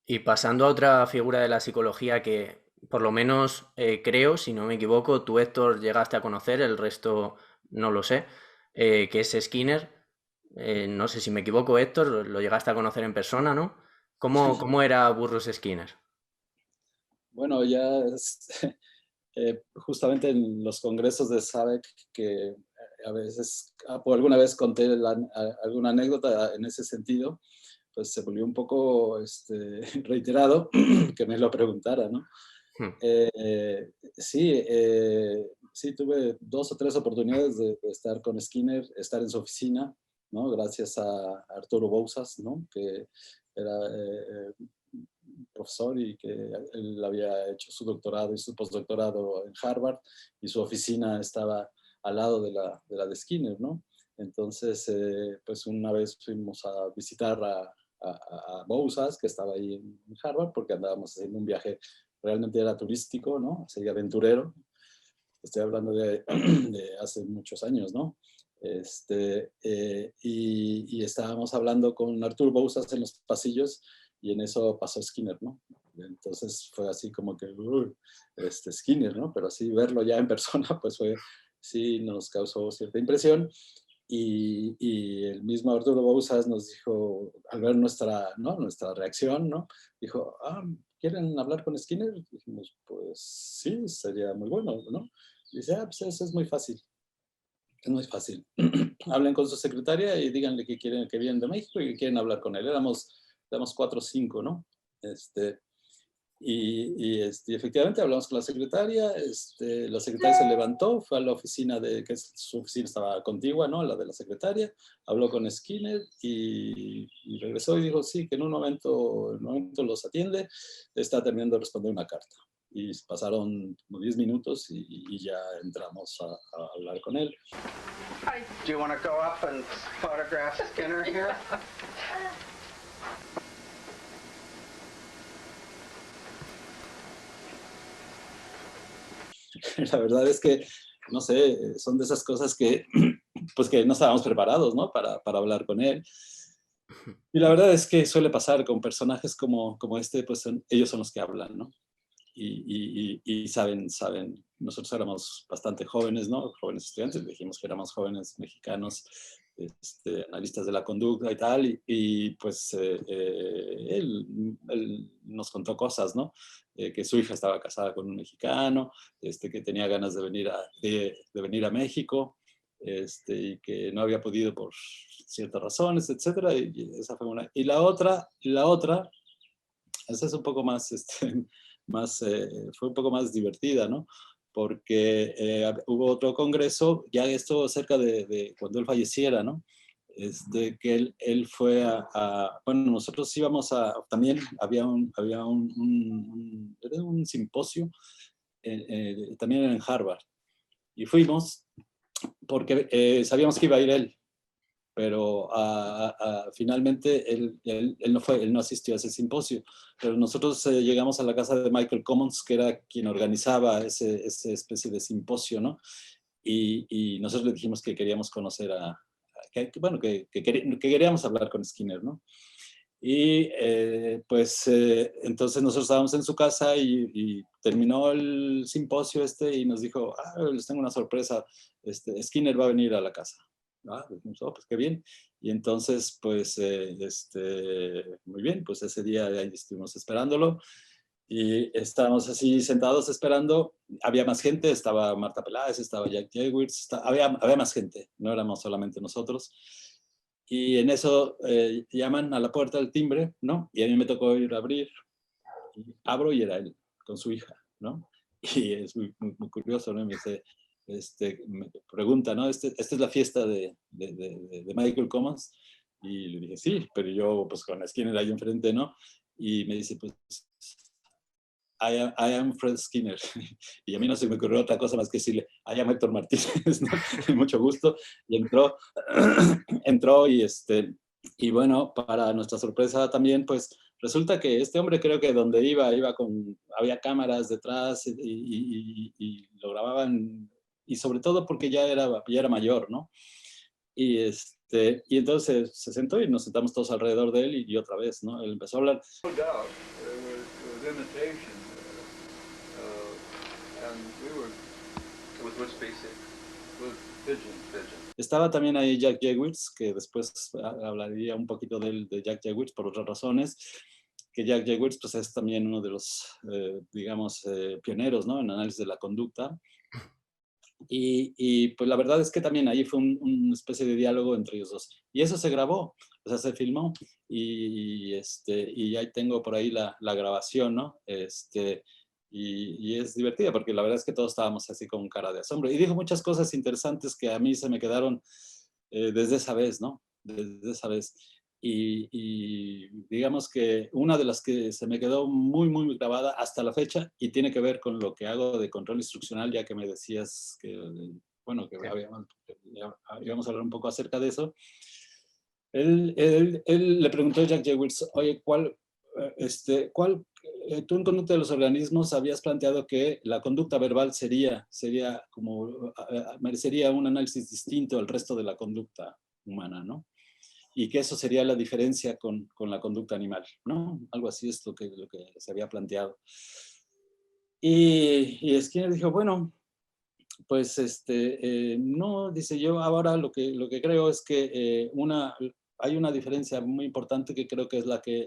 Y pasando a otra figura de la psicología que, por lo menos creo, si no me equivoco, tú, Héctor, llegaste a conocer, el resto no lo sé, que es Skinner. No sé si me equivoco, Héctor, lo llegaste a conocer en persona, ¿no? ¿Cómo era Burroughs Skinner? Bueno, ya justamente en los congresos de SABEC, que a veces, por alguna vez conté alguna anécdota en ese sentido, pues se volvió un poco reiterado que me lo preguntara, ¿no? Hmm. Sí, tuve dos o tres oportunidades de estar con Skinner, estar en su oficina, ¿no? Gracias a Arturo Bouzas, ¿no? Que era profesor y que él había hecho su doctorado y su postdoctorado en Harvard y su oficina estaba al lado de Skinner, ¿no? Entonces, pues una vez fuimos a visitar a Bouzas, que estaba ahí en Harvard, porque andábamos haciendo un viaje, realmente era turístico, ¿no? Sería aventurero. Estoy hablando de hace muchos años, ¿no? Y estábamos hablando con Artur Bouzas en los pasillos y en eso pasó Skinner, ¿no? Entonces fue así como que, Skinner, ¿no? Pero así verlo ya en persona, pues fue, sí nos causó cierta impresión. Y el mismo Arturo Bouzas nos dijo, al ver nuestra reacción, ¿no? Dijo, ¿quieren hablar con Skinner? Dijimos, pues sí, sería muy bueno, ¿no? Dice, pues eso es muy fácil, es muy fácil. Hablen con su secretaria y díganle que quieren que vienen de México y que quieren hablar con él. Éramos cuatro o cinco, ¿no? Y efectivamente hablamos con la secretaria se levantó, fue a la oficina su oficina estaba contigua, ¿no? La de la secretaria, habló con Skinner y regresó y dijo, sí, que en un momento los atiende, está terminando de responder una carta. Y pasaron como 10 minutos y ya entramos a hablar con él. Do you want to go up and photograph Skinner here? La verdad es que, no sé, son de esas cosas que, pues que no estábamos preparados, ¿no? Para hablar con él. Y la verdad es que suele pasar con personajes como este, pues ellos son los que hablan, ¿no? Y saben, nosotros éramos bastante jóvenes, ¿no? Jóvenes estudiantes, dijimos que éramos jóvenes mexicanos, analistas de la conducta y tal, pues él nos contó cosas, ¿no? Que su hija estaba casada con un mexicano, que tenía ganas de venir a México, y que no había podido por ciertas razones, etcétera, y esa fue una. Y la otra, esa es un poco más, fue un poco más divertida, ¿no? Porque hubo otro congreso, ya esto cerca de cuando él falleciera, ¿no? Que él fue bueno, nosotros íbamos también era un simposio, también en Harvard, y fuimos porque sabíamos que iba a ir él, pero finalmente él no asistió a ese simposio. Pero nosotros llegamos a la casa de Michael Commons, que era quien organizaba esa especie de simposio, ¿no? Y nosotros le dijimos que queríamos conocer bueno, que queríamos hablar con Skinner, ¿no? Y pues entonces nosotros estábamos en su casa y terminó el simposio y nos dijo, les tengo una sorpresa, Skinner va a venir a la casa. Dijimos, pues qué bien. Y entonces, pues, muy bien, pues ese día ahí estuvimos esperándolo y estábamos así sentados esperando. Había más gente, estaba Marta Peláez, estaba Jack Jewitz, había más gente, no éramos solamente nosotros. Y en eso llaman a la puerta del timbre, ¿no? Y a mí me tocó ir a abrir. Y abro y era él, con su hija, ¿no? Y es muy curioso, ¿no? Me pregunta, ¿no? Esta es la fiesta de Michael Commons. Y le dije, sí, pero yo, pues con la Skinner ahí enfrente, ¿no? Y me dice, pues, I am Fred Skinner. Y a mí no se me ocurrió otra cosa más que decirle, I am Héctor Martínez, ¿no? Mucho gusto. Y entró y bueno, para nuestra sorpresa también, pues resulta que este hombre creo que donde había cámaras detrás y lo grababan, y sobre todo porque ya era mayor, ¿no? Y entonces se sentó y nos sentamos todos alrededor de él y otra vez, ¿no? Él empezó a hablar. imitation, and we were With what species? with pigeons. Estaba también ahí Jack Jewett, que después hablaría un poquito de Jack Jewett por otras razones, que Jack Jewett pues, es también uno de los, digamos, pioneros, ¿no?, en análisis de la conducta. Y pues la verdad es que también ahí fue una especie de diálogo entre ellos dos. Y eso se grabó, o sea, se filmó. Y ahí tengo por ahí la grabación, ¿no? Y es divertida porque la verdad es que todos estábamos así con cara de asombro. Y dijo muchas cosas interesantes que a mí se me quedaron desde esa vez, ¿no? Desde esa vez. Y digamos que una de las que se me quedó muy, muy grabada hasta la fecha y tiene que ver con lo que hago de control instruccional, ya que me decías que, bueno, que íbamos a hablar un poco acerca de eso. Él le preguntó a Jack Jewett, oye, ¿cuál tú en conducta de los organismos habías planteado que la conducta verbal sería como, merecería un análisis distinto al resto de la conducta humana, ¿no? Y que eso sería la diferencia con la conducta animal, ¿no? Algo así es lo que se había planteado. Y Skinner dijo, bueno, pues no, dice yo, ahora lo que creo es que hay una diferencia muy importante que creo que es la que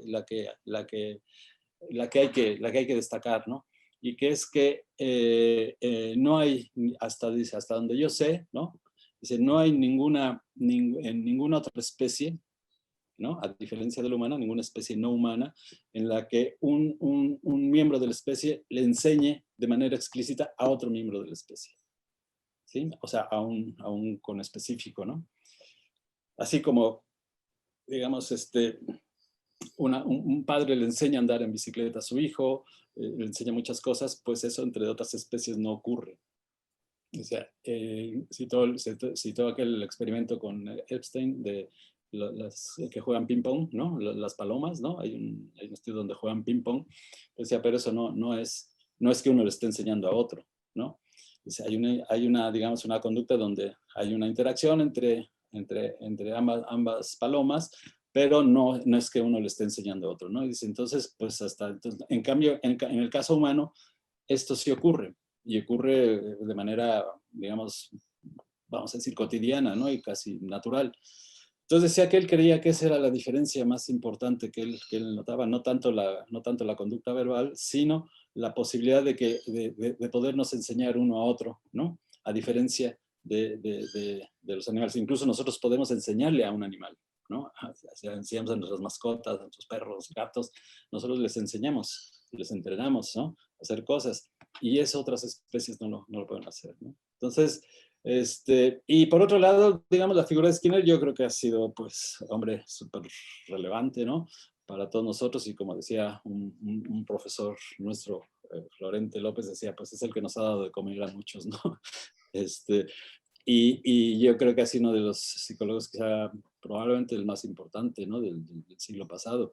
hay que destacar, ¿no? Y que es que no hay, dice, hasta donde yo sé, ¿no? Dice, no hay en ninguna otra especie, ¿no?, a diferencia de la humana, ninguna especie no humana, en la que un miembro de la especie le enseñe de manera explícita a otro miembro de la especie, ¿sí? O sea, a un con específico, ¿no? Así como, digamos, un padre le enseña a andar en bicicleta a su hijo, le enseña muchas cosas, pues eso entre otras especies no ocurre. O sea, citó aquel experimento con Epstein de las que juegan ping pong, ¿no? Las palomas, ¿no? Hay un estudio donde juegan ping pong. O sea, pero eso no es que uno le esté enseñando a otro, ¿no? O sea, hay una, digamos, una conducta donde hay una interacción entre ambas palomas, pero no es que uno le esté enseñando a otro, ¿no? Y dice, entonces, pues en cambio, en el caso humano, esto sí ocurre. Y ocurre de manera, digamos, vamos a decir, cotidiana, ¿no? Y casi natural. Entonces decía que él creía que esa era la diferencia más importante que él notaba, no tanto la conducta verbal, sino la posibilidad de podernos enseñar uno a otro, ¿no? A diferencia de los animales. Incluso nosotros podemos enseñarle a un animal, ¿no? Enseñamos a nuestras mascotas, a nuestros perros, gatos, nosotros les enseñamos, les entrenamos, ¿no?, a hacer cosas. Y eso otras especies no lo pueden hacer, ¿no? Entonces, y por otro lado, digamos, la figura de Skinner yo creo que ha sido, pues, hombre, súper relevante, ¿no?, para todos nosotros. Y como decía un profesor nuestro, Florente López, decía, pues es el que nos ha dado de comer a muchos, ¿no? Y yo creo que ha sido uno de los psicólogos que sea probablemente el más importante, ¿no?, del siglo pasado.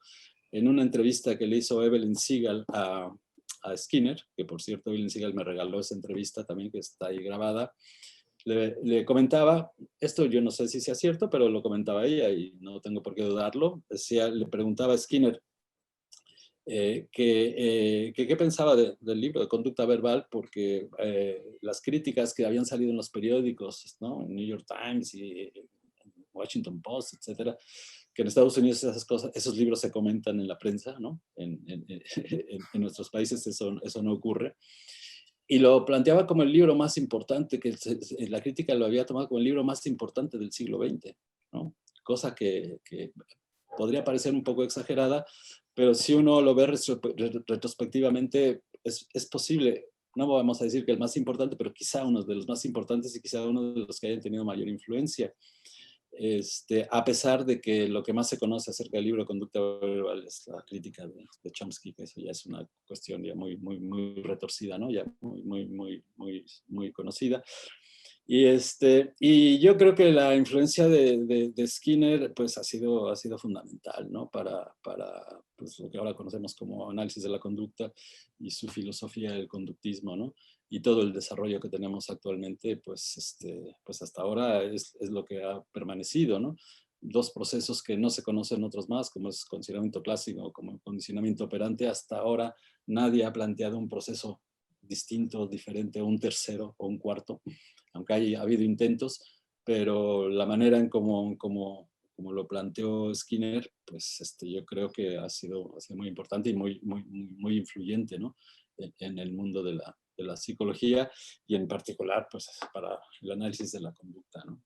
En una entrevista que le hizo Evelyn Segal a Skinner, que por cierto Evelyn Segal me regaló esa entrevista también, que está ahí grabada, le comentaba, esto yo no sé si sea cierto, pero lo comentaba ella y no tengo por qué dudarlo, le preguntaba a Skinner qué pensaba del libro de conducta verbal, porque las críticas que habían salido en los periódicos, ¿no?, en New York Times y Washington Post, etcétera, que en Estados Unidos esos libros se comentan en la prensa, ¿no? En nuestros países eso no ocurre. Y lo planteaba como el libro más importante, que la crítica lo había tomado como el libro más importante del siglo XX, ¿no? Cosa que podría parecer un poco exagerada, pero si uno lo ve retrospectivamente, es posible. No vamos a decir que el más importante, pero quizá uno de los más importantes y quizá uno de los que hayan tenido mayor influencia. A pesar de que lo que más se conoce acerca del libro de conducta verbal es la crítica de Chomsky, que eso ya es una cuestión ya muy, muy, muy retorcida, ¿no? Ya muy, muy, muy, muy, muy conocida. Y yo creo que la influencia de Skinner pues ha sido fundamental, ¿no?, para pues, lo que ahora conocemos como análisis de la conducta y su filosofía del conductismo, ¿no? Y todo el desarrollo que tenemos actualmente, pues hasta ahora es lo que ha permanecido, ¿no? dos procesos que no se conocen otros más, como es condicionamiento clásico o como condicionamiento operante. Hasta ahora nadie ha planteado un proceso distinto, diferente, un tercero o un cuarto, aunque ha habido intentos, pero la manera en cómo lo planteó Skinner, pues yo creo que ha sido muy importante y muy influyente, ¿no? En el mundo de la psicología y en particular pues, para el análisis de la conducta, ¿no?